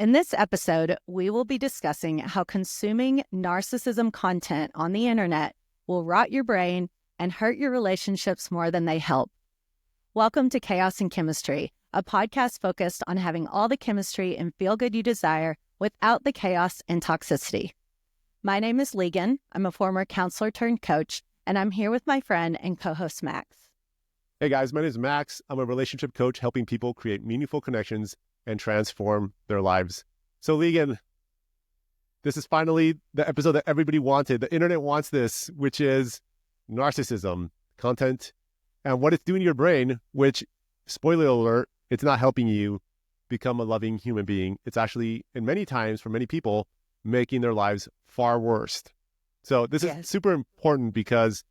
In this episode, we will be discussing how consuming narcissism content on the internet will rot your brain and hurt your relationships more than they help. Welcome to Chaos and Chemistry, a podcast focused on having all the chemistry and feel-good you desire without the chaos and toxicity. My name is Legan. I'm a former counselor turned coach, and I'm here with my friend and co-host Max. Hey guys, my name is Max. I'm a relationship coach helping people create meaningful connections and transform their lives. So Legan, this is finally the episode that everybody wanted. The internet wants this, which is narcissism content and what it's doing to your brain, which, spoiler alert, it's not helping you become a loving human being. It's actually, in many times, for many people, making their lives far worse. So this is super important because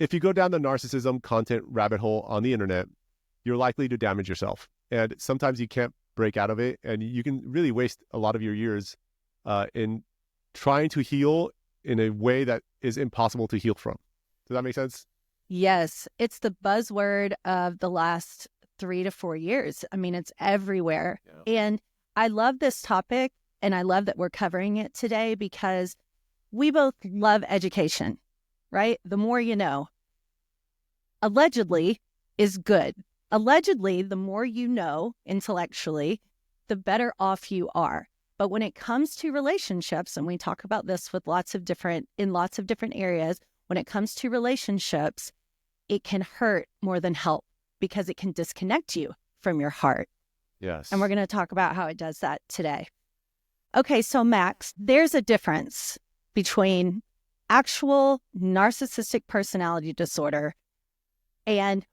if you go down the narcissism content rabbit hole on the internet, you're likely to damage yourself. And sometimes you can't break out of it. And you can really waste a lot of your years in trying to heal in a way that is impossible to heal from. Does that make sense? Yes. It's the buzzword of the last 3 to 4 years. I mean, it's everywhere. Yeah. And I love this topic and I love that we're covering it today because we both love education, right? The more you know. Allegedly is good. Allegedly, the more you know intellectually, the better off you are. But when it comes to relationships, and we talk about this with lots of different areas, when it comes to relationships, it can hurt more than help because it can disconnect you from your heart. Yes. And we're going to talk about how it does that today. Okay, so Max, there's a difference between actual narcissistic personality disorder and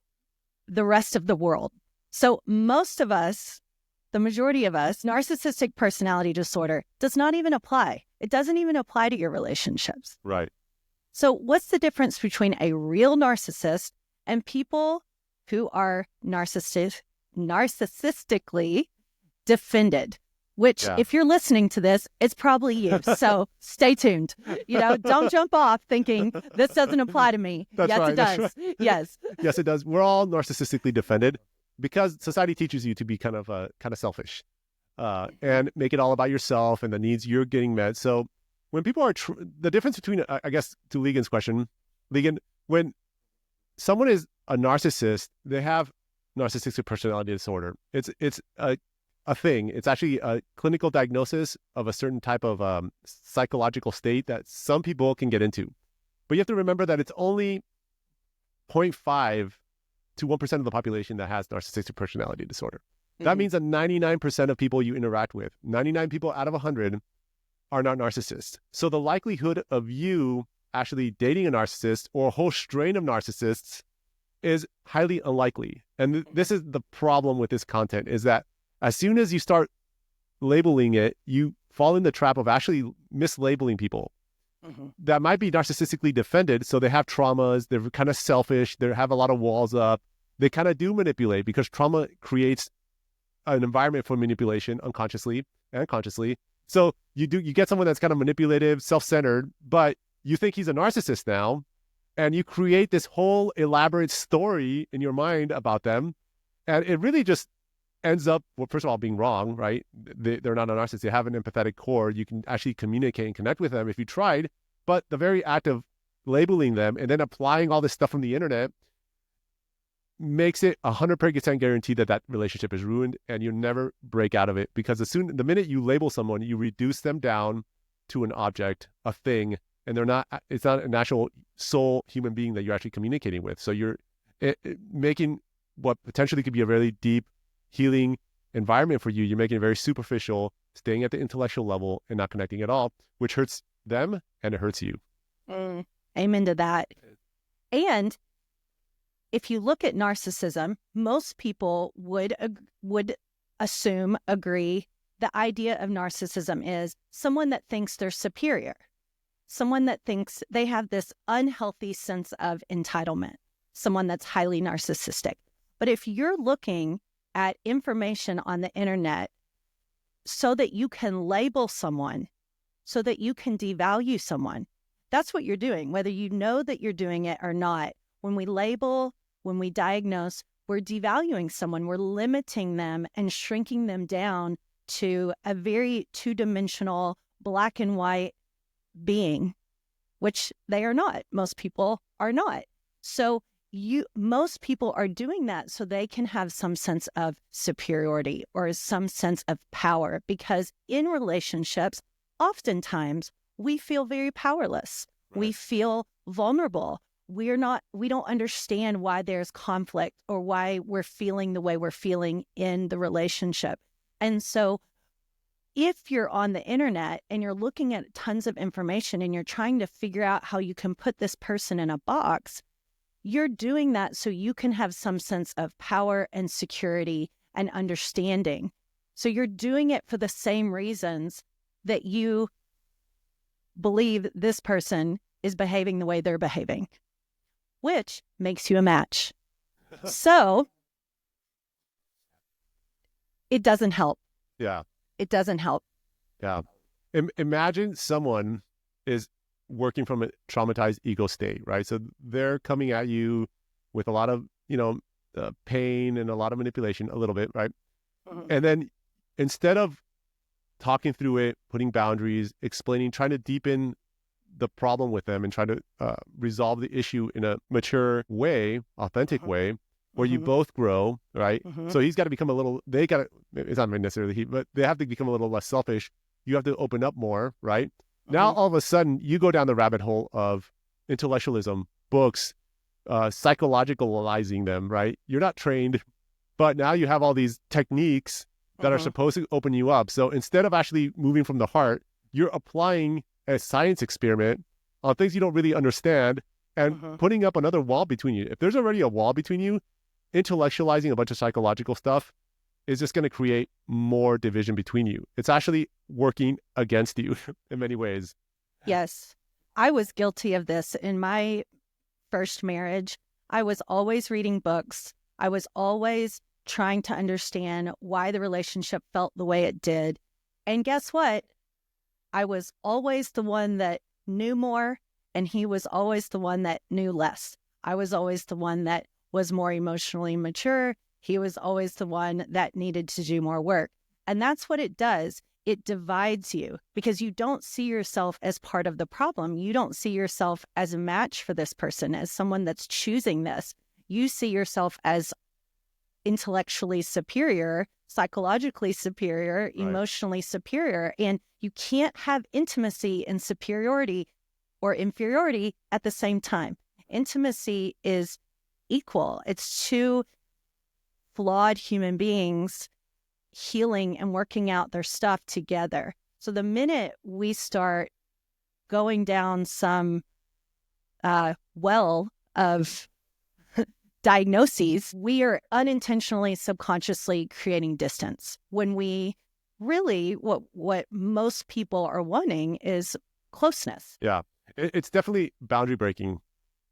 the rest of the world. So most of us, the majority of us, narcissistic personality disorder does not even apply. It doesn't even apply to your relationships. Right. So what's the difference between a real narcissist and people who are narcissistically defended? Which, if you're listening to this, it's probably you. So stay tuned. Don't jump off thinking this doesn't apply to me. That's yes, right, it does. right. Yes. Yes, it does. We're all narcissistically defended because society teaches you to be kind of selfish and make it all about yourself and the needs you're getting met. So when people are, the difference between, I guess, to Legan's question, Legan, when someone is a narcissist, they have narcissistic personality disorder. It's a thing. It's actually a clinical diagnosis of a certain type of psychological state that some people can get into. But you have to remember that it's only 0.5 to 1% of the population that has narcissistic personality disorder. Mm-hmm. That means that 99% of people you interact with, 99 people out of 100 are not narcissists. So the likelihood of you actually dating a narcissist or a whole strain of narcissists is highly unlikely. And this is the problem with this content, is that as soon as you start labeling it, you fall in the trap of actually mislabeling people that might be narcissistically defended. So they have traumas, they're kind of selfish, they have a lot of walls up. They kind of do manipulate because trauma creates an environment for manipulation unconsciously and consciously. So you get someone that's kind of manipulative, self-centered, but you think he's a narcissist now, and you create this whole elaborate story in your mind about them. And it really just ends up, well, first of all, being wrong, right? They're not a narcissist. They have an empathetic core. You can actually communicate and connect with them if you tried. But the very act of labeling them and then applying all this stuff from the internet makes it 100% guaranteed that relationship is ruined and you never break out of it. Because the minute you label someone, you reduce them down to an object, a thing, and it's not an actual soul human being that you're actually communicating with. So you're making what potentially could be a very deep healing environment for you. You're making it very superficial, staying at the intellectual level and not connecting at all, which hurts them and it hurts you. Amen to that. And if you look at narcissism, most people would agree, the idea of narcissism is someone that thinks they're superior, someone that thinks they have this unhealthy sense of entitlement, someone that's highly narcissistic. But if you're looking at information on the internet so that you can label someone, so that you can devalue someone, that's what you're doing, whether you know that you're doing it or not. When we label, when we diagnose, we're devaluing someone, we're limiting them and shrinking them down to a very two-dimensional, black and white being, which they are not. Most people are not. So most people are doing that so they can have some sense of superiority or some sense of power, because in relationships, oftentimes we feel very powerless. Right. We feel vulnerable. We don't understand why there's conflict or why we're feeling the way we're feeling in the relationship. And so if you're on the internet and you're looking at tons of information and you're trying to figure out how you can put this person in a box, you're doing that so you can have some sense of power and security and understanding. So you're doing it for the same reasons that you believe this person is behaving the way they're behaving, which makes you a match. So it doesn't help. Yeah. It doesn't help. Yeah. Imagine someone is working from a traumatized ego state, right? So they're coming at you with a lot of, pain and a lot of manipulation, a little bit, right? Mm-hmm. And then instead of talking through it, putting boundaries, explaining, trying to deepen the problem with them and try to resolve the issue in a mature way, authentic way, where you both grow, right? So he's got to become it's not necessarily he, but they have to become a little less selfish. You have to open up more, right? Now, all of a sudden, you go down the rabbit hole of intellectualism, books, psychologicalizing them, right? You're not trained, but now you have all these techniques that are supposed to open you up. So instead of actually moving from the heart, you're applying a science experiment on things you don't really understand and putting up another wall between you. If there's already a wall between you, intellectualizing a bunch of psychological stuff is just going to create more division between you. It's actually working against you in many ways. Yes. I was guilty of this in my first marriage. I was always reading books. I was always trying to understand why the relationship felt the way it did. And guess what? I was always the one that knew more, and he was always the one that knew less. I was always the one that was more emotionally mature. He was always the one that needed to do more work. And that's what it does. It divides you because you don't see yourself as part of the problem. You don't see yourself as a match for this person, as someone that's choosing this. You see yourself as intellectually superior, psychologically superior, emotionally superior. And you can't have intimacy and superiority or inferiority at the same time. Intimacy is equal. It's two flawed human beings healing and working out their stuff together. So the minute we start going down some well of diagnoses, we are unintentionally, subconsciously creating distance. When we really, what most people are wanting is closeness. Yeah, it's definitely boundary breaking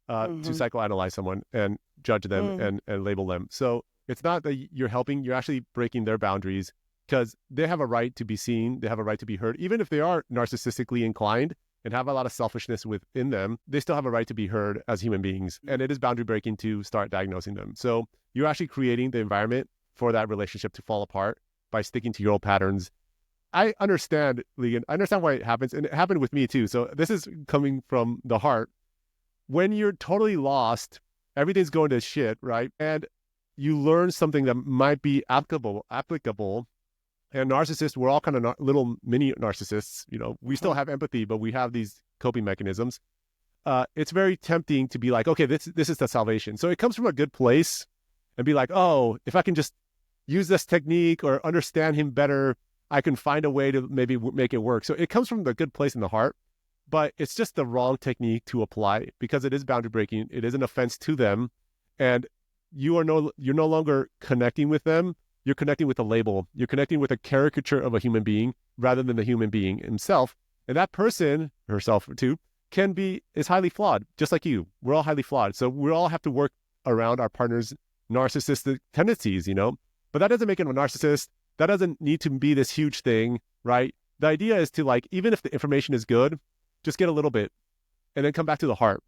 to psychoanalyze someone and judge them and label them. So it's not that you're helping, you're actually breaking their boundaries because they have a right to be seen, they have a right to be heard. Even if they are narcissistically inclined and have a lot of selfishness within them, they still have a right to be heard as human beings. And it is boundary breaking to start diagnosing them. So you're actually creating the environment for that relationship to fall apart by sticking to your old patterns. I understand, Legan. I understand why it happens. And it happened with me too. So this is coming from the heart. When you're totally lost, everything's going to shit, right? And you learn something that might be applicable. And narcissists, we're all kind of little mini narcissists. We still have empathy, but we have these coping mechanisms. It's very tempting to be like, okay, this is the salvation. So it comes from a good place and be like, oh, if I can just use this technique or understand him better, I can find a way to maybe make it work. So it comes from the good place in the heart, but it's just the wrong technique to apply because it is boundary breaking. It is an offense to them. And you're no longer connecting with them. You're connecting with a label. You're connecting with a caricature of a human being rather than the human being himself. And that person, herself too, is highly flawed, just like you. We're all highly flawed. So we all have to work around our partner's narcissistic tendencies, But that doesn't make him a narcissist. That doesn't need to be this huge thing, right? The idea is to even if the information is good, just get a little bit and then come back to the heart.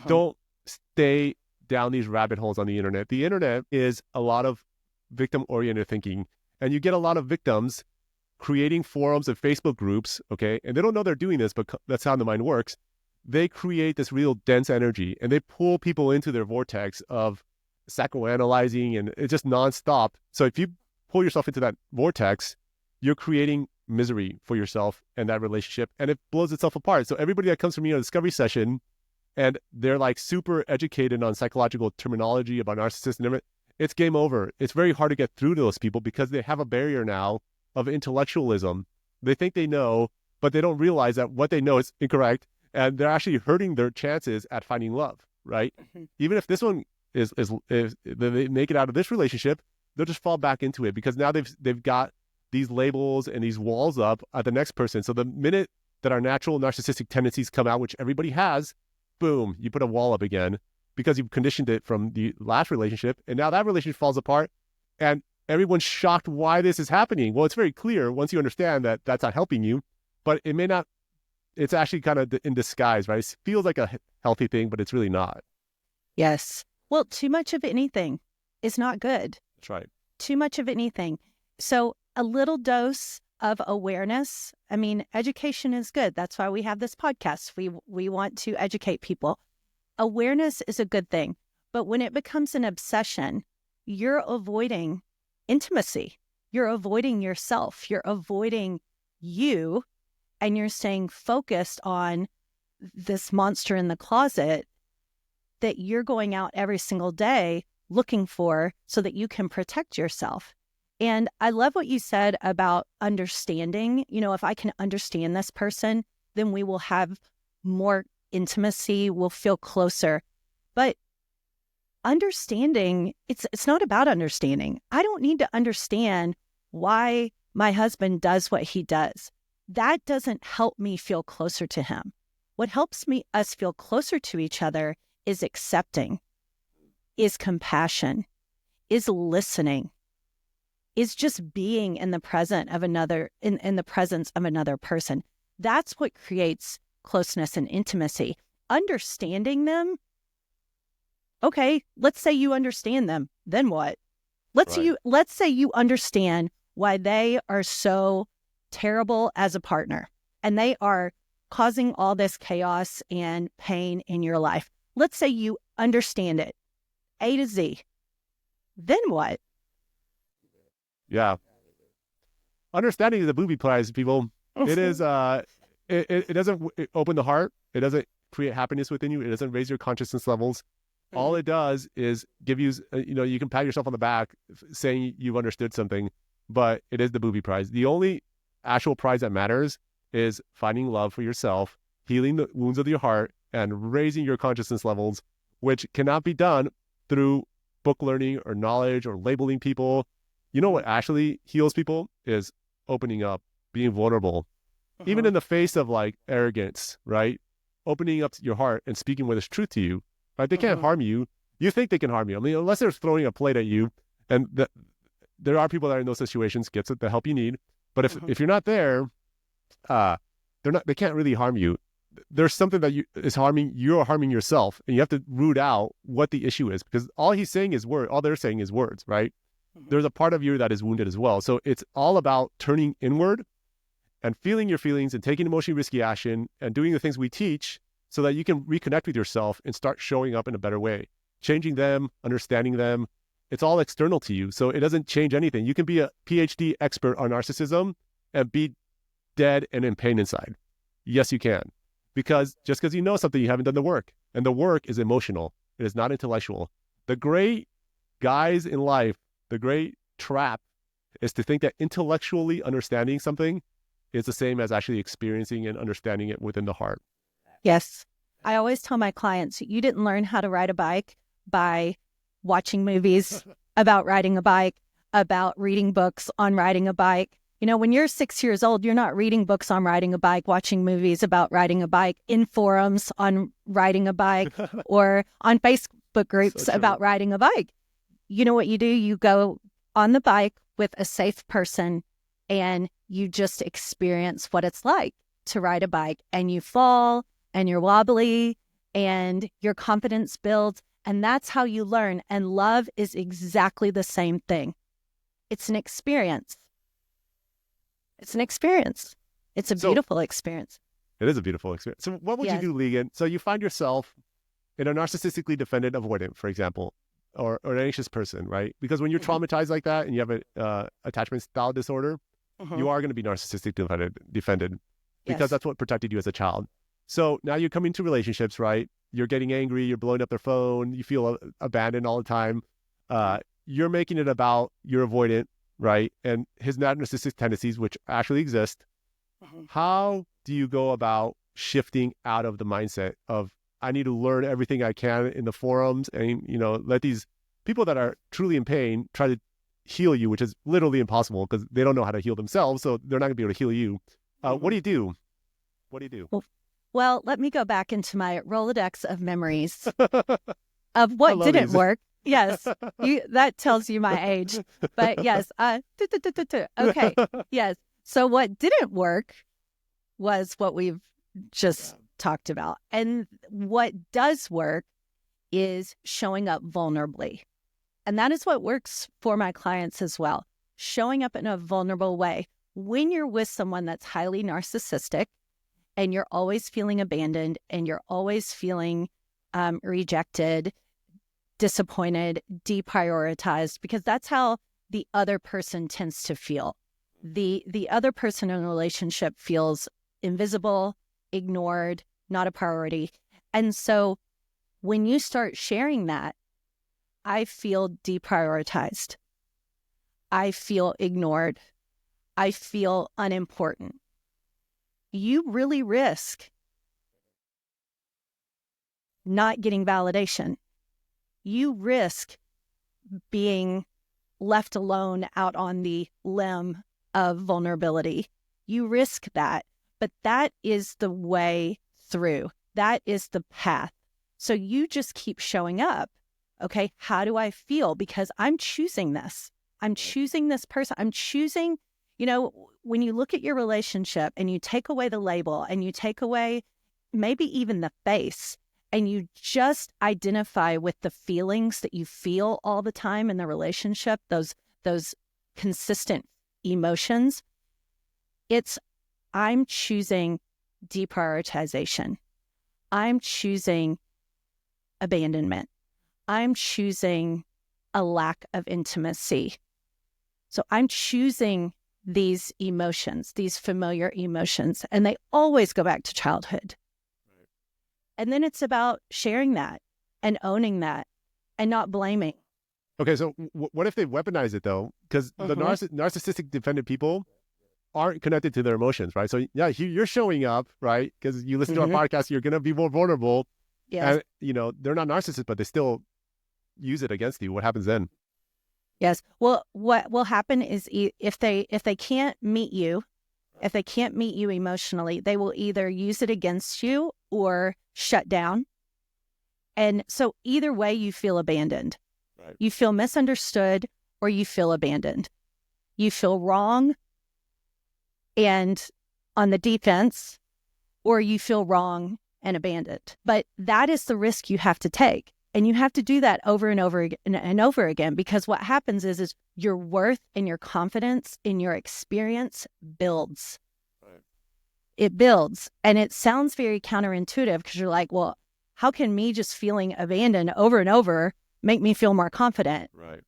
Don't stay down these rabbit holes on the internet. The internet is a lot of victim-oriented thinking, and you get a lot of victims creating forums and Facebook groups, okay? And they don't know they're doing this, but that's how the mind works. They create this real dense energy and they pull people into their vortex of psychoanalyzing, and it's just nonstop. So if you pull yourself into that vortex, you're creating misery for yourself and that relationship, and it blows itself apart. So everybody that comes from me on a discovery session and they're like super educated on psychological terminology about narcissists and everything, it's game over. It's very hard to get through to those people because they have a barrier now of intellectualism. They think they know, but they don't realize that what they know is incorrect, and they're actually hurting their chances at finding love, right? Even if this one is they make it out of this relationship, they'll just fall back into it because now they've got these labels and these walls up at the next person. So the minute that our natural narcissistic tendencies come out, which everybody has, boom, you put a wall up again because you've conditioned it from the last relationship, and now that relationship falls apart, and everyone's shocked why this is happening. Well, it's very clear once you understand that that's not helping you, but it may not. It's actually kind of in disguise, right? It feels like a healthy thing, but it's really not. Yes. Well, too much of anything is not good. That's right. Too much of anything. So a little dose of awareness. I mean, education is good. That's why we have this podcast. We want to educate people. Awareness is a good thing. But when it becomes an obsession, you're avoiding intimacy. You're avoiding yourself. You're avoiding you. And you're staying focused on this monster in the closet that you're going out every single day looking for so that you can protect yourself. And I love what you said about understanding. You know, if I can understand this person, then we will have more intimacy, we'll feel closer. But understanding, it's not about understanding. I don't need to understand why my husband does what he does. That doesn't help me feel closer to him. What helps us feel closer to each other is accepting, is compassion, is listening, is just being in the present of another, in the presence of another person. That's what creates closeness and intimacy. Understanding them. Okay, let's say you understand them. Then what? Let's say you understand why they are so terrible as a partner and they are causing all this chaos and pain in your life. Let's say you understand it, A to Z. Then what? Yeah. Understanding is a booby prize, people. It is, it doesn't open the heart. It doesn't create happiness within you. It doesn't raise your consciousness levels. All it does is give you, you can pat yourself on the back saying you've understood something, but it is the booby prize. The only actual prize that matters is finding love for yourself, healing the wounds of your heart, and raising your consciousness levels, which cannot be done through book learning or knowledge or labeling people. You know what actually heals people is opening up, being vulnerable, even in the face of like arrogance, right? Opening up your heart and speaking what is truth to you, right? They can't harm you. You think they can harm you. I mean, unless they're throwing a plate at you, and there are people that are in those situations, gets the help you need. But if you're not there, they can't really harm you. There's something that you're harming yourself, and you have to root out what the issue is, because all they're saying is words, right? There's a part of you that is wounded as well. So it's all about turning inward and feeling your feelings and taking emotionally risky action and doing the things we teach so that you can reconnect with yourself and start showing up in a better way, changing them, understanding them. It's all external to you. So it doesn't change anything. You can be a PhD expert on narcissism and be dead and in pain inside. Yes, you can. Because just because you know something, you haven't done the work. And the work is emotional. It is not intellectual. The great guys in life, the great trap is to think that intellectually understanding something is the same as actually experiencing and understanding it within the heart. Yes. I always tell my clients, you didn't learn how to ride a bike by watching movies about riding a bike, about reading books on riding a bike. You know, when you're 6 years old, you're not reading books on riding a bike, watching movies about riding a bike, in forums on riding a bike, or on Facebook groups about riding a bike. You know what you do? You go on the bike with a safe person and you just experience what it's like to ride a bike, and you fall and you're wobbly and your confidence builds, and that's how you learn. And love is exactly the same thing. It's an experience. It's an experience. It's a So beautiful experience. it is a beautiful experience. So what would you Yes. do, Legan? So you find yourself in a narcissistically defended avoidant, for example, or an anxious person, right? Because when you're traumatized like that and you have a attachment style disorder, you are going to be narcissistic defended because Yes. that's what protected you as a child. So now you come into relationships, right? You're getting angry, you're blowing up their phone, you feel abandoned all the time. You're making it about your avoidant, right? And his narcissistic tendencies, which actually exist. How do you go about shifting out of the mindset of, I need to learn everything I can in the forums and, let these people that are truly in pain try to heal you, which is literally impossible because they don't know how to heal themselves. So they're not gonna be able to heal you. What do you do? What do you do? Well, let me go back into my Rolodex of memories of what didn't work. Yes, that tells you my age. But yes, okay, yes. So what didn't work was what we've just talked about. And what does work is showing up vulnerably. And that is what works for my clients as well. Showing up in a vulnerable way. When you're with someone that's highly narcissistic and you're always feeling abandoned and you're always feeling rejected, disappointed, deprioritized, because that's how the other person tends to feel. The other person in a relationship feels invisible, ignored, not a priority. And so when you start sharing that, I feel deprioritized. I feel ignored. I feel unimportant. You really risk not getting validation. You risk being left alone out on the limb of vulnerability. You risk that, but that is the way through. That is the path. So you just keep showing up. Okay, how do I feel? Because I'm choosing this. I'm choosing this person. I'm choosing, when you look at your relationship and you take away the label and you take away maybe even the face and you just identify with the feelings that you feel all the time in the relationship, those consistent emotions, I'm choosing deprioritization. I'm choosing abandonment. I'm choosing a lack of intimacy. So I'm choosing these emotions, these familiar emotions, and they always go back to childhood. Right. And then it's about sharing that and owning that and not blaming. Okay, so what if they weaponize it though? Because the narcissistic defended people aren't connected to their emotions, right? So yeah, you're showing up, right? Because you listen to our podcast, you're going to be more vulnerable. Yes. And, they're not narcissists, but they still use it against you. What happens then? Yes. Well, what will happen is if they can't meet you, if they can't meet you emotionally, they will either use it against you or shut down. And so either way, you feel abandoned. Right. You feel misunderstood or you feel abandoned. You feel wrong and on the defense, or you feel wrong and abandoned. But that is the risk you have to take. And you have to do that over and over and over again, because what happens is your worth and your confidence in your experience builds. Right. It builds. And it sounds very counterintuitive because you're like, well, how can me just feeling abandoned over and over make me feel more confident? Right.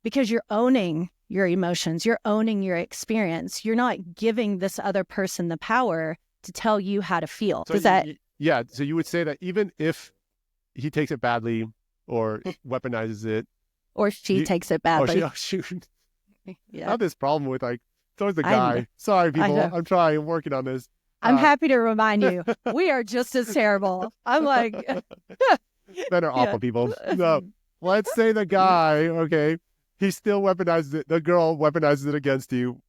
Because you're owning your emotions. You're owning your experience. You're not giving this other person the power to tell you how to feel. So yeah. So you would say that even if he takes it badly or weaponizes it. Or she takes it badly. Yeah. I have this problem with it's always the guy. Sorry, people. I'm trying. I'm working on this. I'm happy to remind you, we are just as terrible. I'm like. Men are awful people. No, let's say the guy, okay, he still weaponizes it. The girl weaponizes it against you.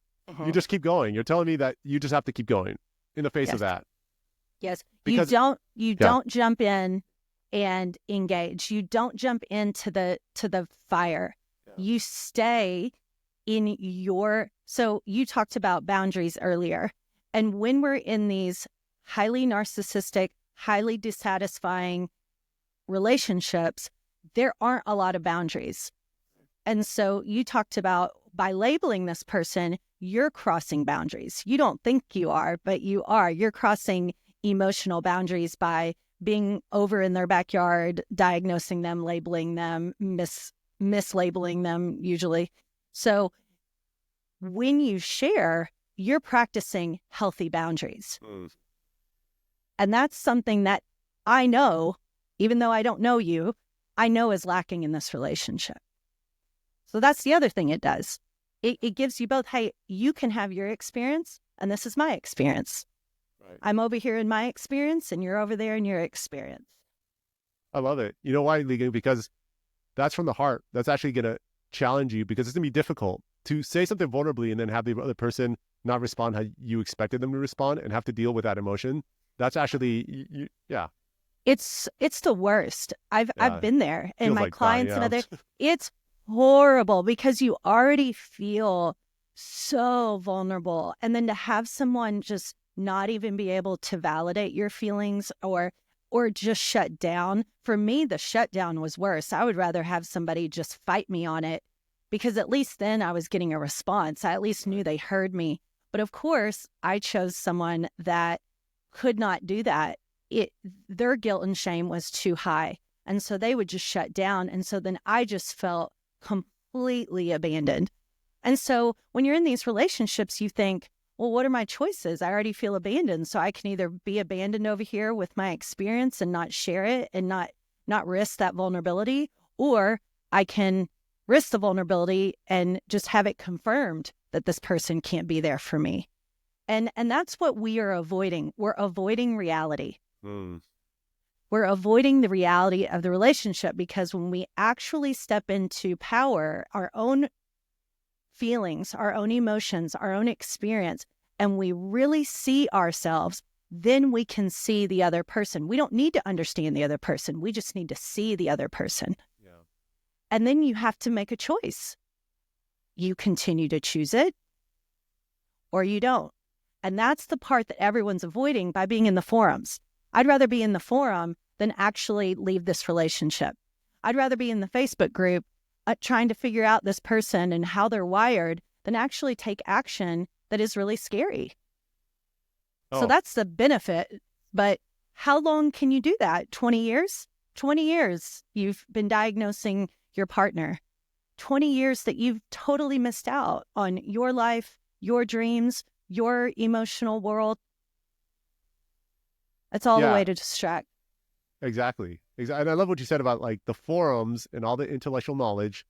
You just keep going. You're telling me that you just have to keep going in the face of that. Yes. Because, you don't jump in and engage. You don't jump into the fire. Yeah. You stay in so you talked about boundaries earlier. And when we're in these highly narcissistic, highly dissatisfying relationships, there aren't a lot of boundaries. And so you talked about by labeling this person, you're crossing boundaries. You don't think you are, but you are. You're crossing emotional boundaries by being over in their backyard, diagnosing them, labeling them, mislabeling them usually. So when you share, you're practicing healthy boundaries. And that's something that I know, even though I don't know you, I know is lacking in this relationship. So that's the other thing it does. It gives you both, hey, you can have your experience, and this is my experience. Right. I'm over here in my experience, and you're over there in your experience. I love it. You know why, Legan? Because that's from the heart. That's actually going to challenge you, because it's going to be difficult to say something vulnerably and then have the other person not respond how you expected them to respond and have to deal with that emotion. That's actually, yeah. It's the worst. I've been there, and my like clients dying, and other. It's horrible because you already feel so vulnerable, and then to have someone just not even be able to validate your feelings or just shut down. For me, the shutdown was worse. I would rather have somebody just fight me on it, because at least then I was getting a response. I at least knew they heard me. But of course, I chose someone that could not do that. Their guilt and shame was too high. And so they would just shut down. And so then I just felt completely abandoned. And so when you're in these relationships, you think, well, what are my choices? I already feel abandoned. So I can either be abandoned over here with my experience and not share it and not risk that vulnerability, or I can risk the vulnerability and just have it confirmed that this person can't be there for me. And that's what we are avoiding. We're avoiding reality. We're avoiding the reality of the relationship, because when we actually step into power, our own feelings, our own emotions, our own experience, and we really see ourselves, then we can see the other person. We don't need to understand the other person. We just need to see the other person. Yeah. And then you have to make a choice. You continue to choose it, or you don't. And that's the part that everyone's avoiding by being in the forums. I'd rather be in the forum than actually leave this relationship. I'd rather be in the Facebook group trying to figure out this person and how they're wired than actually take action that is really scary. Oh. So that's the benefit. But how long can you do that? 20 years? 20 years you've been diagnosing your partner. 20 years that you've totally missed out on your life, your dreams, your emotional world. That's all the way to distract. Exactly. And I love what you said about like the forums and all the intellectual knowledge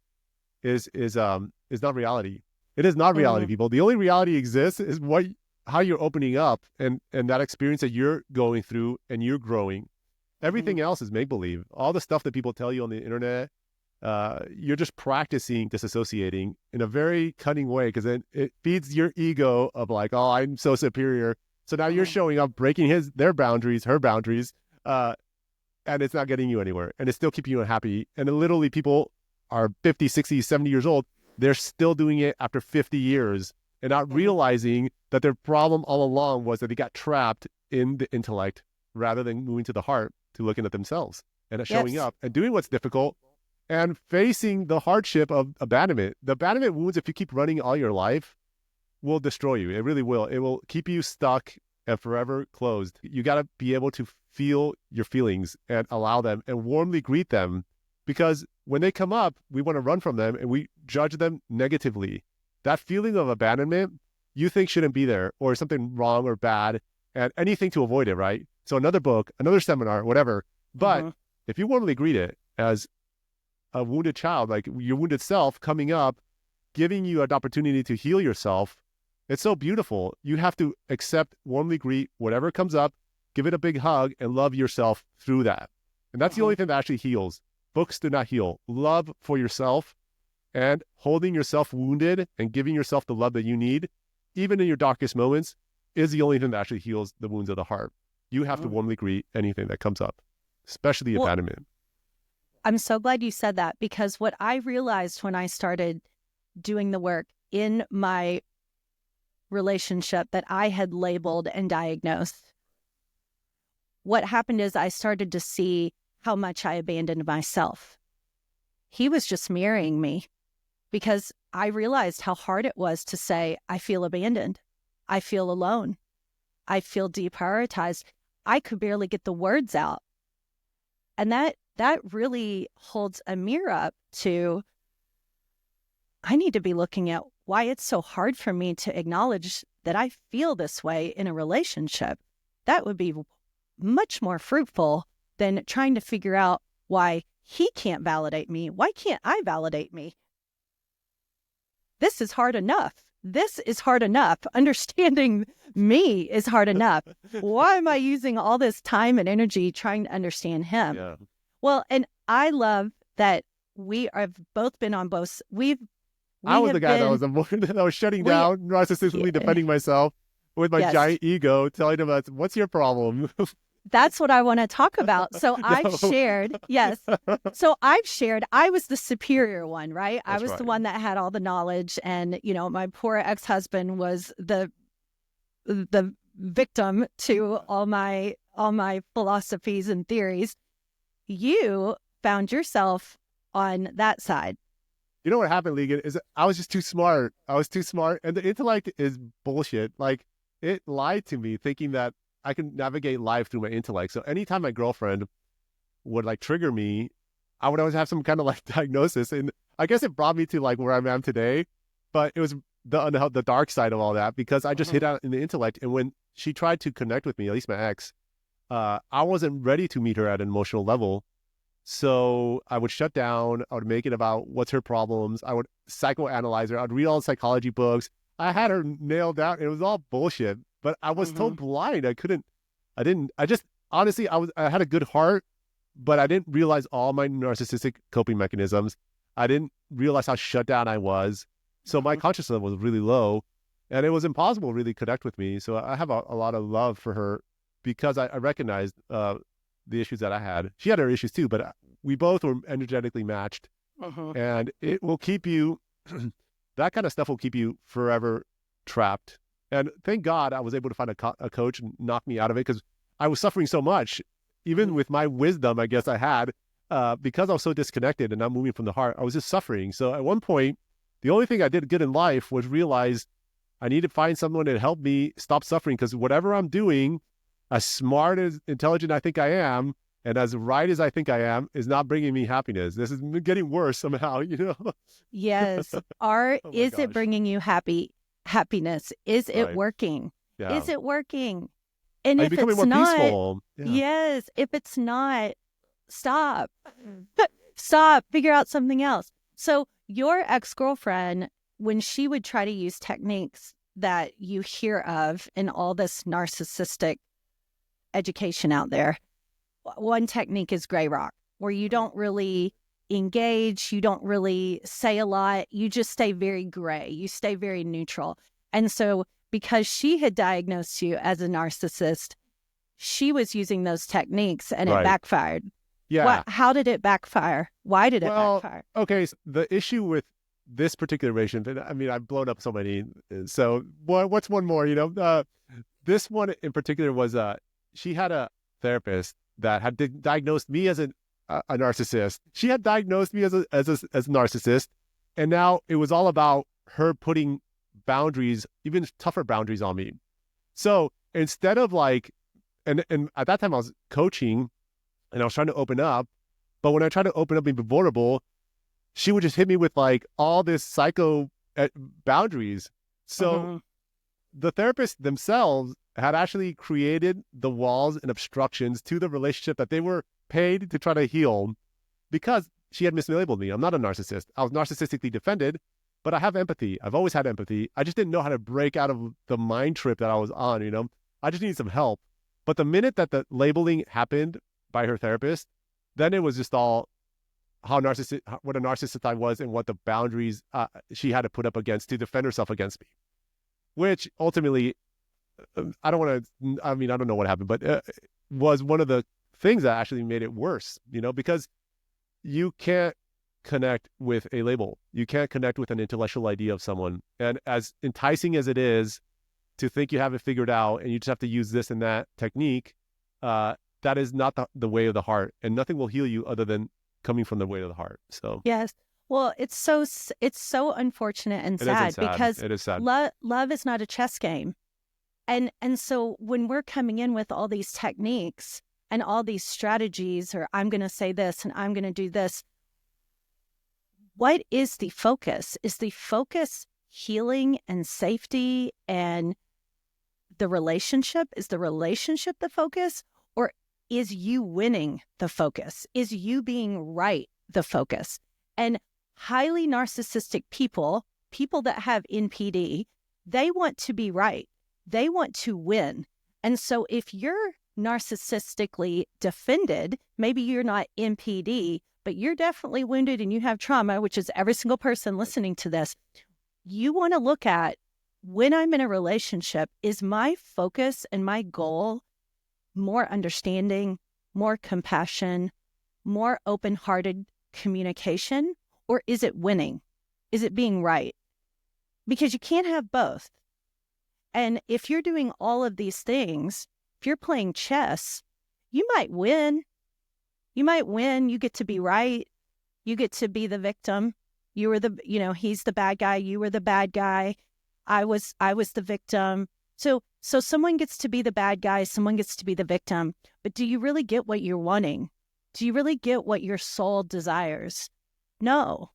is not reality. It is not reality, people. The only reality exists is how you're opening up and that experience that you're going through and you're growing. Everything else is make-believe. All the stuff that people tell you on the internet, you're just practicing disassociating in a very cunning way, because then it feeds your ego of like, oh, I'm so superior. So now you're showing up, breaking their boundaries, her boundaries, and it's not getting you anywhere. And it's still keeping you unhappy. And literally people are 50, 60, 70 years old. They're still doing it after 50 years and not realizing that their problem all along was that they got trapped in the intellect rather than moving to the heart, to looking at themselves and showing up and doing what's difficult and facing the hardship of abandonment. The abandonment wounds, if you keep running all your life, will destroy you. It really will. It will keep you stuck and forever closed. You got to be able to feel your feelings and allow them and warmly greet them, because when they come up, we want to run from them and we judge them negatively. That feeling of abandonment, you think shouldn't be there, or something wrong or bad, and anything to avoid it, right? So another book, another seminar, whatever. But if you warmly greet it as a wounded child, like your wounded self coming up, giving you an opportunity to heal yourself, it's so beautiful. You have to accept, warmly greet whatever comes up, give it a big hug, and love yourself through that. And that's the only thing that actually heals. Books do not heal. Love for yourself and holding yourself wounded and giving yourself the love that you need, even in your darkest moments, is the only thing that actually heals the wounds of the heart. You have to warmly greet anything that comes up, especially abandonment. I'm so glad you said that, because what I realized when I started doing the work in my relationship that I had labeled and diagnosed, what happened is I started to see how much I abandoned myself. He was just mirroring me. because I realized how hard it was to say, I feel abandoned. I feel alone. I feel deprioritized. I could barely get the words out. And that really holds a mirror up to, I need to be looking at why it's so hard for me to acknowledge that I feel this way in a relationship. That would be much more fruitful than trying to figure out why he can't validate me. Why can't I validate me? This is hard enough. This is hard enough. Understanding me is hard enough. Why am I using all this time and energy trying to understand him? Yeah. Well, and I love that we have both been on both. I was the guy that was shutting down, narcissistically defending myself with my giant ego, telling him, what's your problem? That's what I want to talk about. So I've shared, So I've shared, I was the superior one, right? I was the one that had all the knowledge, and, my poor ex-husband was the victim to all my philosophies and theories. You found yourself on that side. You know what happened, Legan, is I was just too smart. I was too smart. And the intellect is bullshit. Like, it lied to me thinking that I can navigate life through my intellect. So anytime my girlfriend would trigger me, I would always have some kind of diagnosis. And I guess it brought me to where I am today. But it was the dark side of all that, because I just hit out in the intellect. And when she tried to connect with me, at least my ex, I wasn't ready to meet her at an emotional level. So I would shut down. I would make it about what's her problems. I would psychoanalyze her. I'd read all the psychology books. I had her nailed down. It was all bullshit, but I was so blind. Honestly, I had a good heart, but I didn't realize all my narcissistic coping mechanisms. I didn't realize how shut down I was. So my consciousness was really low, and it was impossible to really connect with me. So I have a lot of love for her, because I recognized the issues that I had. She had her issues too, but we both were energetically matched. And it will keep you, that kind of stuff will keep you forever trapped. And thank God I was able to find a coach and knock me out of it, because I was suffering so much, even with my wisdom, I guess I had, because I was so disconnected and not moving from the heart. I was just suffering. So at one point, the only thing I did good in life was realize I need to find someone to help me stop suffering, because whatever I'm doing, as smart, as intelligent I think I am, and as right as I think I am, is not bringing me happiness. This is getting worse somehow, Yes. Is it bringing you happiness? Is it working? Yeah. Is it working? And Are if you becoming it's more not, peaceful? Yeah. yes. If it's not, stop. Stop. Figure out something else. So your ex-girlfriend, when she would try to use techniques that you hear of in all this narcissistic education out there, one technique is gray rock, where you don't really engage, you don't really say a lot, you just stay very gray, you stay very neutral. And so because she had diagnosed you as a narcissist, she was using those techniques, and it backfired. Yeah. How did it backfire? Why did it backfire? Okay, so the issue with this particular relationship, I mean, I've blown up so many. So what's one more, this one in particular was she had a therapist that had diagnosed me as a narcissist. She had diagnosed me as a narcissist, and now it was all about her putting boundaries, even tougher boundaries, on me. So instead of and at that time I was coaching, and I was trying to open up, but when I tried to open up and be vulnerable, she would just hit me with all this psycho boundaries. So the therapists themselves had actually created the walls and obstructions to the relationship that they were paid to try to heal, because she had mislabeled me. I'm not a narcissist. I was narcissistically defended, but I have empathy. I've always had empathy. I just didn't know how to break out of the mind trip that I was on, I just needed some help. But the minute that the labeling happened by her therapist, then it was just all what a narcissist I was, and what the boundaries she had to put up against to defend herself against me, which ultimately, I don't know what happened, but was one of the things that actually made it worse, because you can't connect with a label. You can't connect with an intellectual idea of someone. And as enticing as it is to think you have it figured out and you just have to use this and that technique, that is not the way of the heart, and nothing will heal you other than coming from the way of the heart. So yes. Well, it's so unfortunate and It isn't sad sad. because It is sad. love is not a chess game. And so when we're coming in with all these techniques and all these strategies, or I'm going to say this and I'm going to do this, what is the focus? Is the focus healing and safety and the relationship? Is the relationship the focus? Or is you winning the focus? Is you being right the focus? And highly narcissistic people that have NPD, they want to be right. They want to win. And so if you're narcissistically defended, maybe you're not NPD, but you're definitely wounded and you have trauma, which is every single person listening to this, you want to look at, when I'm in a relationship, is my focus and my goal more understanding, more compassion, more open-hearted communication, or is it winning? Is it being right? Because you can't have both. And if you're doing all of these things, if you're playing chess, you might win. You might win. You get to be right. You get to be the victim. You were he's the bad guy. You were the bad guy. I was the victim. So someone gets to be the bad guy. Someone gets to be the victim. But do you really get what you're wanting? Do you really get what your soul desires? No.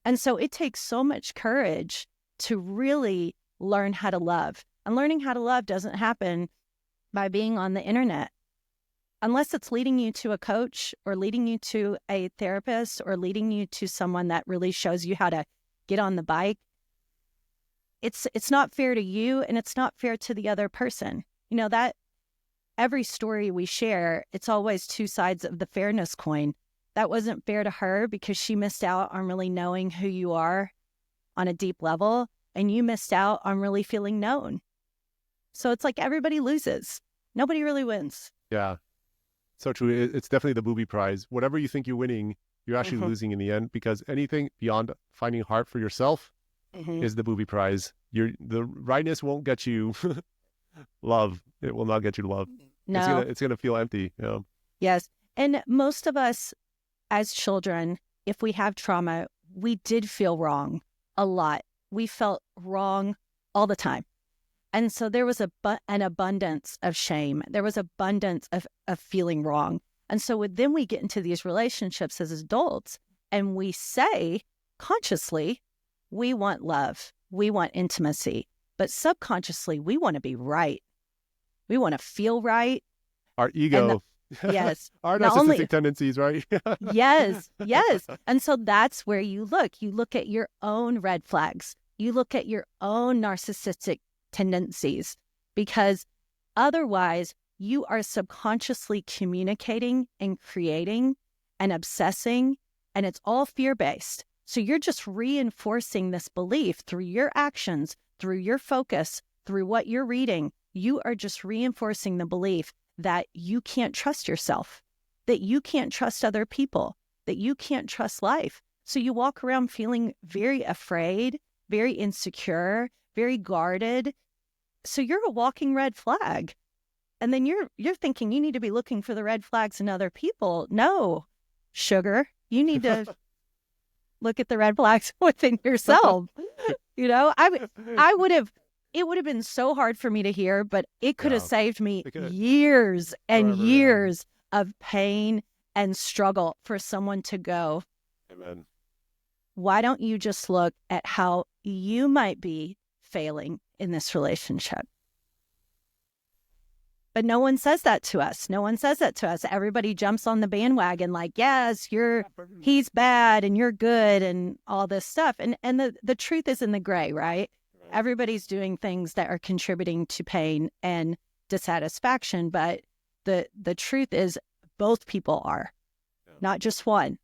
And so it takes so much courage to really learn how to love. And learning how to love doesn't happen by being on the internet. Unless it's leading you to a coach or leading you to a therapist or leading you to someone that really shows you how to get on the bike, it's not fair to you and it's not fair to the other person. You know, that every story we share, it's always two sides of the fairness coin. That wasn't fair to her because she missed out on really knowing who you are on a deep level, and you missed out on really feeling known. So it's like everybody loses. Nobody really wins. Yeah. So true. It's definitely the booby prize. Whatever you think you're winning, you're actually losing in the end, because anything beyond finding heart for yourself is the booby prize. The rightness won't get you love. It will not get you love. No. It's gonna feel empty. Yeah. Yes. And most of us as children, if we have trauma, we did feel wrong a lot. We felt wrong all the time. And so there was an abundance of shame. There was abundance of feeling wrong. And so then we get into these relationships as adults and we say consciously, we want love. We want intimacy. But subconsciously, we want to be right. We want to feel right. Our ego. Yes. Our narcissistic tendencies, right? Yes. And so that's where you look. You look at your own red flags. You look at your own narcissistic tendencies, because otherwise you are subconsciously communicating and creating and obsessing, and it's all fear-based. So you're just reinforcing this belief through your actions, through your focus, through what you're reading. You are just reinforcing the belief that you can't trust yourself, that you can't trust other people, that you can't trust life. So you walk around feeling very afraid, very insecure, very guarded. So you're a walking red flag. And then you're thinking you need to be looking for the red flags in other people. No, sugar, you need to look at the red flags within yourself. You know, it would have been so hard for me to hear, but it could have saved me years and years of pain and struggle for someone to go, Amen. Why don't you just look at how you might be failing in this relationship? But no one says that to us. No one says that to us. Everybody jumps on the bandwagon like, yes, he's bad and you're good and all this stuff. And the truth is in the gray, right? Everybody's doing things that are contributing to pain and dissatisfaction. But the truth is both people are, not just one,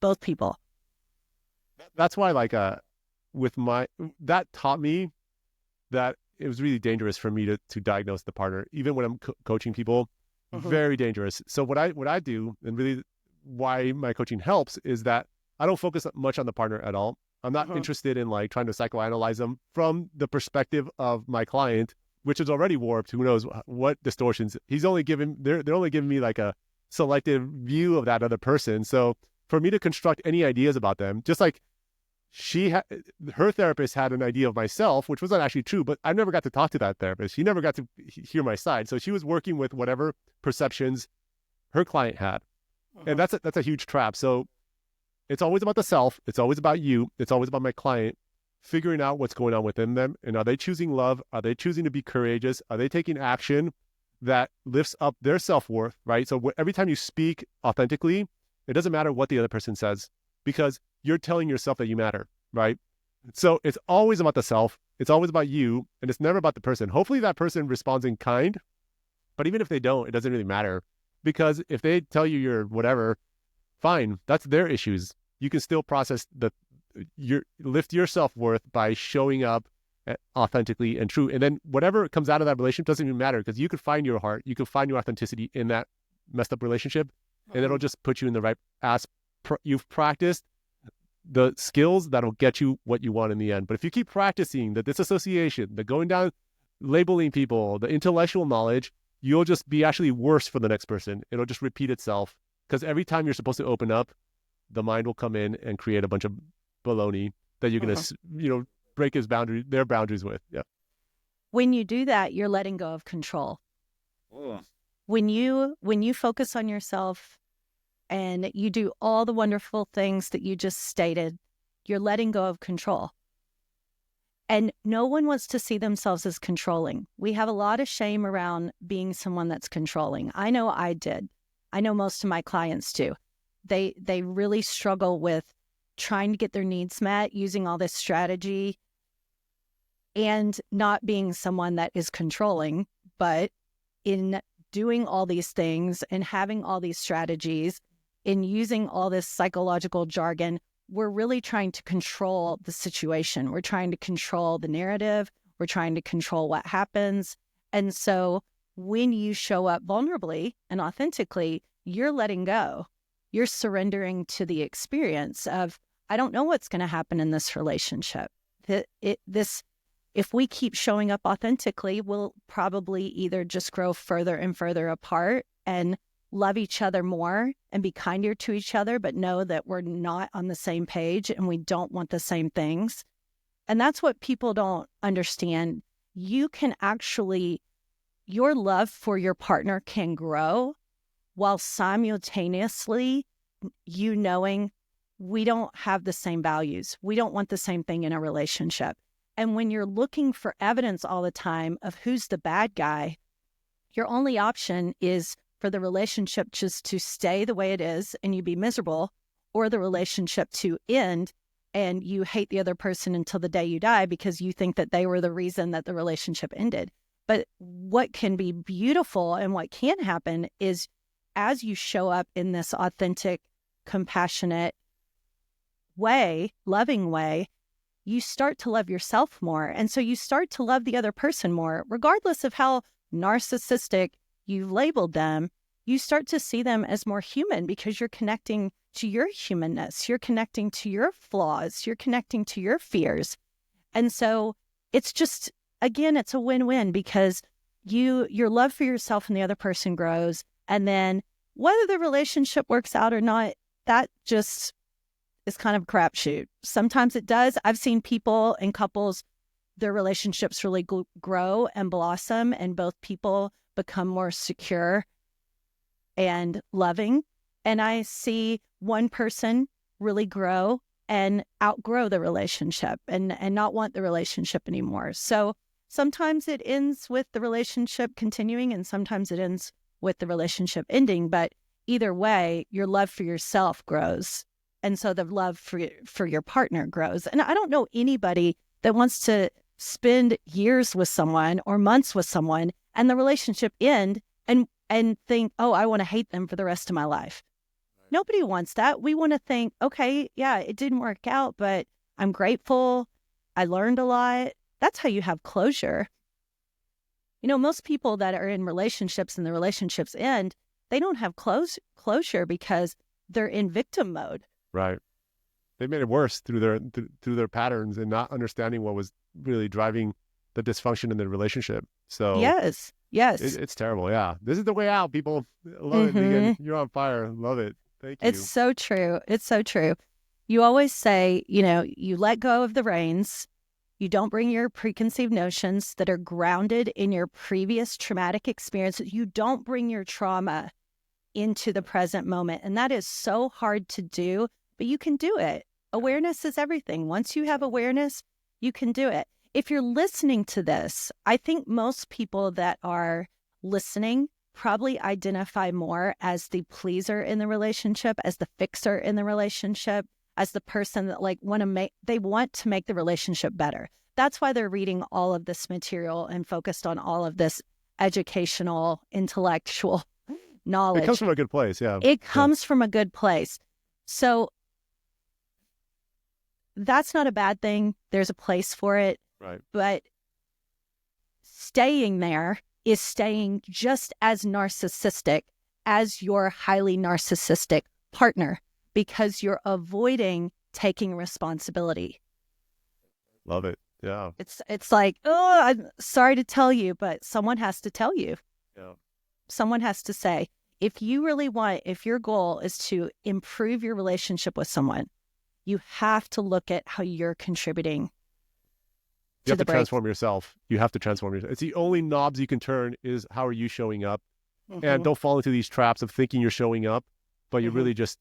both people. That's why, that taught me that it was really dangerous for me to diagnose the partner, even when I'm coaching people. Very dangerous. So what I do, and really why my coaching helps, is that I don't focus much on the partner at all. I'm not interested in trying to psychoanalyze them from the perspective of my client, which is already warped. Who knows what distortions? They're only giving me a selective view of that other person. So for me to construct any ideas about them, just like her therapist had an idea of myself, which wasn't actually true, but I never got to talk to that therapist. She never got to hear my side. So she was working with whatever perceptions her client had. And that's a huge trap. So it's always about the self. It's always about you. It's always about my client figuring out what's going on within them. And are they choosing love? Are they choosing to be courageous? Are they taking action that lifts up their self-worth, right? So every time you speak authentically, it doesn't matter what the other person says, because you're telling yourself that you matter, right? So it's always about the self. It's always about you, and it's never about the person. Hopefully that person responds in kind, but even if they don't, it doesn't really matter, because if they tell you you're whatever, fine, that's their issues. You can still process lift your self-worth by showing up authentically and true. And then whatever comes out of that relationship doesn't even matter, because you could find your heart, you could find your authenticity in that messed up relationship, and it'll just put you in the right you've practiced the skills that'll get you what you want in the end. But if you keep practicing the disassociation, the going down, labeling people, the intellectual knowledge, you'll just be actually worse for the next person. It'll just repeat itself, because every time you're supposed to open up, the mind will come in and create a bunch of baloney that you're going to, break their boundaries with. Yeah. When you do that, you're letting go of control. When you focus on yourself and you do all the wonderful things that you just stated, you're letting go of control. And no one wants to see themselves as controlling. We have a lot of shame around being someone that's controlling. I know I did. I know most of my clients do. They really struggle with trying to get their needs met, using all this strategy, and not being someone that is controlling, but in doing all these things and having all these strategies, in using all this psychological jargon, we're really trying to control the situation. We're trying to control the narrative. We're trying to control what happens. And so when you show up vulnerably and authentically, you're letting go. You're surrendering to the experience of, I don't know what's going to happen in this relationship. If we keep showing up authentically, we'll probably either just grow further and further apart and love each other more and be kinder to each other, but know that we're not on the same page and we don't want the same things. And that's what people don't understand. You can actually, your love for your partner can grow while simultaneously you knowing we don't have the same values. We don't want the same thing in a relationship. And when you're looking for evidence all the time of who's the bad guy, your only option is for the relationship just to stay the way it is and you be miserable, or the relationship to end and you hate the other person until the day you die because you think that they were the reason that the relationship ended. But what can be beautiful and what can happen is, as you show up in this authentic, compassionate way, loving way, you start to love yourself more. And so you start to love the other person more, regardless of how narcissistic you've labeled them. You start to see them as more human because you're connecting to your humanness. You're connecting to your flaws. You're connecting to your fears. And so it's just, again, it's a win-win, because your love for yourself and the other person grows. And then whether the relationship works out or not, that just is kind of a crapshoot. Sometimes it does. I've seen people and couples, their relationships really grow and blossom, and both people become more secure and loving. And I see one person really grow and outgrow the relationship and not want the relationship anymore. So sometimes it ends with the relationship continuing, and sometimes it ends with the relationship ending. But either way, your love for yourself grows. And so the love for your partner grows. And I don't know anybody that wants to spend years with someone or months with someone and the relationship end and think, oh, I want to hate them for the rest of my life. Right. Nobody wants that. We want to think, okay, yeah, it didn't work out, but I'm grateful. I learned a lot. That's how you have closure. Most people that are in relationships and the relationships end, they don't have closure because they're in victim mode. Right. They made it worse through their patterns and not understanding what was really driving the dysfunction in the relationship. So yes, it's terrible. Yeah, this is the way out, people. I love it, Legan. You're on fire. Love it. Thank It's you. so true. It's so true. You always say, you let go of the reins. You don't bring your preconceived notions that are grounded in your previous traumatic experiences. You don't bring your trauma into the present moment. And that is so hard to do, but you can do it. Awareness is everything. Once you have awareness, you can do it. If you're listening to this, I think most people that are listening probably identify more as the pleaser in the relationship, as the fixer in the relationship, as the person that they want to make the relationship better. That's why they're reading all of this material and focused on all of this educational, intellectual knowledge. It comes from a good place. Yeah. It comes from a good place. So that's not a bad thing. There's a place for it. Right. But staying there is staying just as narcissistic as your highly narcissistic partner, because you're avoiding taking responsibility. Love it. Yeah. It's like, oh, I'm sorry to tell you, but someone has to tell you. Yeah. Someone has to say, if your goal is to improve your relationship with someone, you have to look at how you're contributing. You have to transform yourself. You have to transform yourself. It's the only knobs you can turn is how are you showing up? And don't fall into these traps of thinking you're showing up, but you're really just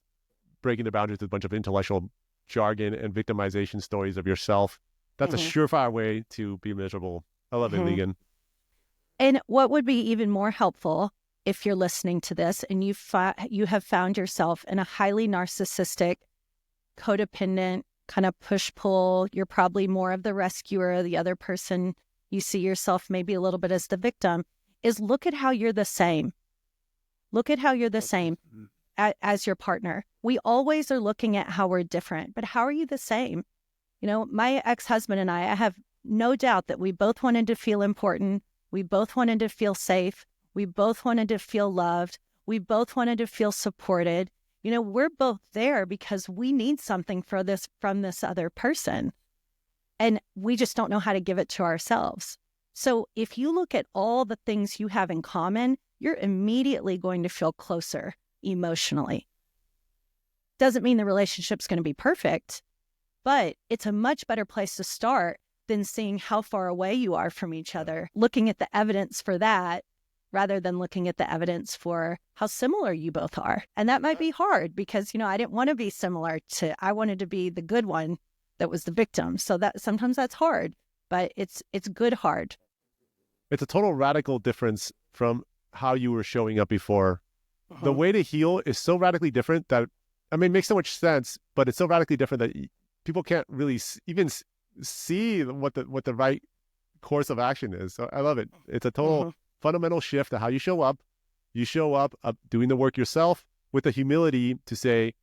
breaking the boundaries with a bunch of intellectual jargon and victimization stories of yourself. That's a surefire way to be miserable. I love it, Legan. And what would be even more helpful if you're listening to this and you have found yourself in a highly narcissistic, codependent, kind of push-pull, you're probably more of the rescuer, the other person, you see yourself maybe a little bit as the victim, is look at how you're the same. Look at how you're the same as your partner. We always are looking at how we're different, but how are you the same? My ex-husband and I have no doubt that we both wanted to feel important. We both wanted to feel safe. We both wanted to feel loved. We both wanted to feel supported. We're both there because we need something from this other person. And we just don't know how to give it to ourselves. So if you look at all the things you have in common, you're immediately going to feel closer emotionally. Doesn't mean the relationship's going to be perfect, but it's a much better place to start than seeing how far away you are from each other, looking at the evidence for that, rather than looking at the evidence for how similar you both are. And that might be hard because, I didn't want to be similar I wanted to be the good one that was the victim. So that sometimes that's hard, but it's good hard. It's a total radical difference from how you were showing up before. The way to heal is so radically different that, it makes so much sense, but it's so radically different that people can't really even see what the right course of action is. So I love it. It's a total fundamental shift to how you show up. You show up doing the work yourself with the humility to say,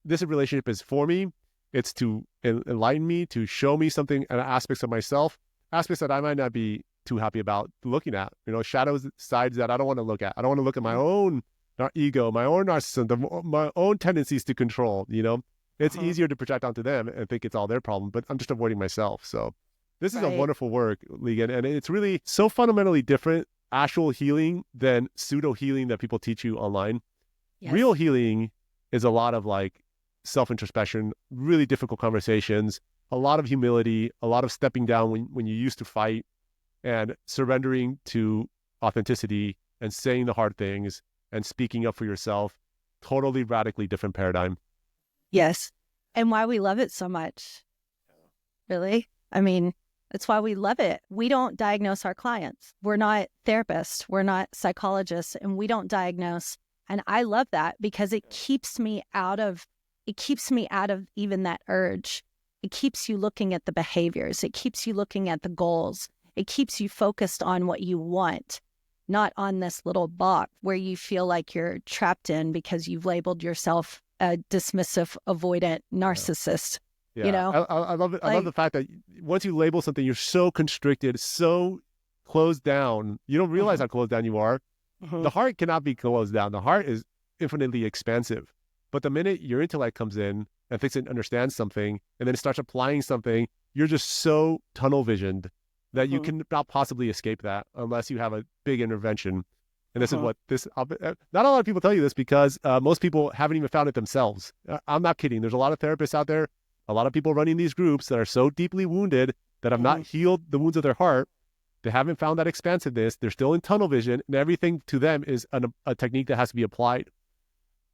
this relationship is for me. It's to enlighten me, to show me something and aspects of myself, aspects that I might not be too happy about looking at, shadows, sides that I don't want to look at. I don't want to look at my own ego, my own narcissism, my own tendencies to control, It's easier to project onto them and think it's all their problem, but I'm just avoiding myself. So this is a wonderful work, Legan, and it's really so fundamentally different actual healing than pseudo healing that people teach you online. Yes. Real healing is a lot of self-introspection, really difficult conversations, a lot of humility, a lot of stepping down when you used to fight, and surrendering to authenticity and saying the hard things and speaking up for yourself. Totally radically different paradigm. Yes. And why we love it so much. Really? That's why we love it. We don't diagnose our clients. We're not therapists. We're not psychologists, and we don't diagnose. And I love that because it keeps me out of even that urge. It keeps you looking at the behaviors. It keeps you looking at the goals. It keeps you focused on what you want, not on this little box where you feel like you're trapped in because you've labeled yourself a dismissive, avoidant narcissist. Yeah. I love it. I love the fact that once you label something, you're so constricted, so closed down. You don't realize how closed down you are. The heart cannot be closed down. The heart is infinitely expansive. But the minute your intellect comes in and thinks it understands something, and then it starts applying something, you're just so tunnel visioned that you cannot possibly escape that unless you have a big intervention. And this is what this, not a lot of people tell you this because most people haven't even found it themselves. I'm not kidding. There's a lot of therapists out there, a lot of people running these groups that are so deeply wounded that have not healed the wounds of their heart. They haven't found that expansiveness. They're still in tunnel vision, and everything to them is a technique that has to be applied.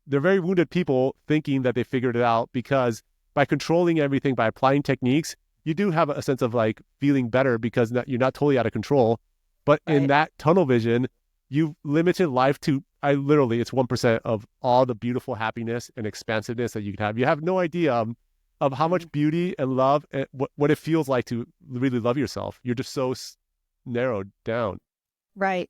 They're very wounded people thinking that they figured it out, because by controlling everything, by applying techniques, you do have a sense of like feeling better because you're not totally out of control. But in that tunnel vision, you've limited life to, it's 1% of all the beautiful happiness and expansiveness that you can have. You have no idea of how much beauty and love and what it feels like to really love yourself. You're just so narrowed down. Right.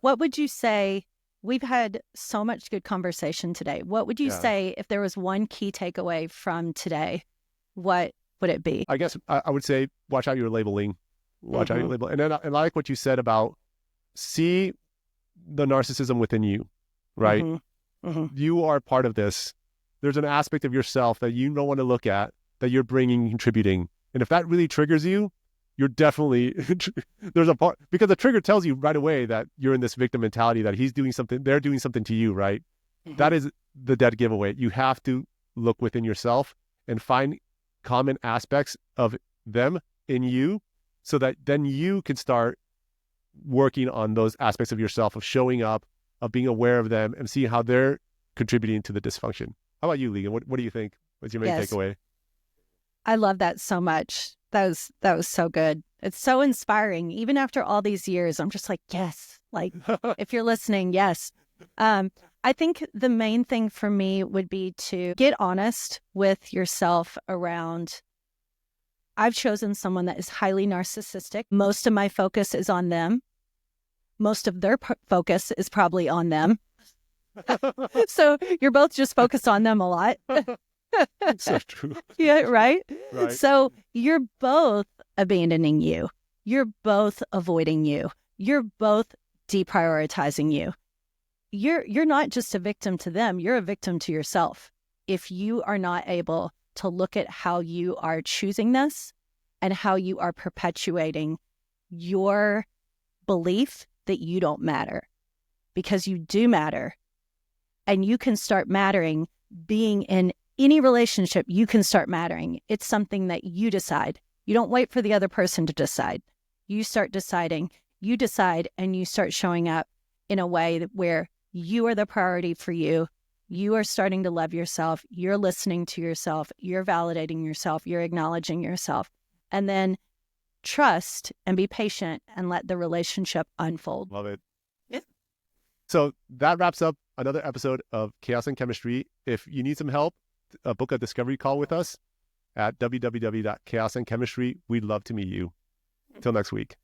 What would you say? We've had so much good conversation today. What would you say if there was one key takeaway from today? What would it be? I guess I would say, watch out your labeling. Watch out your label. And then I like what you said about see the narcissism within you, right? You are part of this. There's an aspect of yourself that you don't want to look at, that you're bringing, contributing. And if that really triggers you, you're definitely, there's a part, because the trigger tells you right away that you're in this victim mentality, that he's doing something, they're doing something to you, right? That is the dead giveaway. You have to look within yourself and find common aspects of them in you, so that then you can start working on those aspects of yourself, of showing up, of being aware of them, and seeing how they're contributing to the dysfunction. How about you, Legan? What do you think? What's your main takeaway? I love that so much. That was so good. It's so inspiring. Even after all these years, I'm just like, yes. Like, if you're listening, yes. I think the main thing for me would be to get honest with yourself around, I've chosen someone that is highly narcissistic. Most of my focus is on them. Most of their focus is probably on them. So you're both just focused on them a lot. So true. Yeah, right? So you're both abandoning you. You're both avoiding you. You're both deprioritizing you. You're not just a victim to them. You're a victim to yourself. If you are not able to look at how you are choosing this and how you are perpetuating your belief that you don't matter, because you do matter, and you can start mattering. Being in any relationship, you can start mattering. It's something that you decide. You don't wait for the other person to decide. You start deciding. You decide, and you start showing up in a way where you are the priority for you. You are starting to love yourself. You're listening to yourself. You're validating yourself. You're acknowledging yourself. And then trust and be patient and let the relationship unfold. Love it. Yeah. So that wraps up another episode of Chaos and Chemistry. If you need some help, book a discovery call with us at www.chaosandchemistry. We'd love to meet you. Until next week.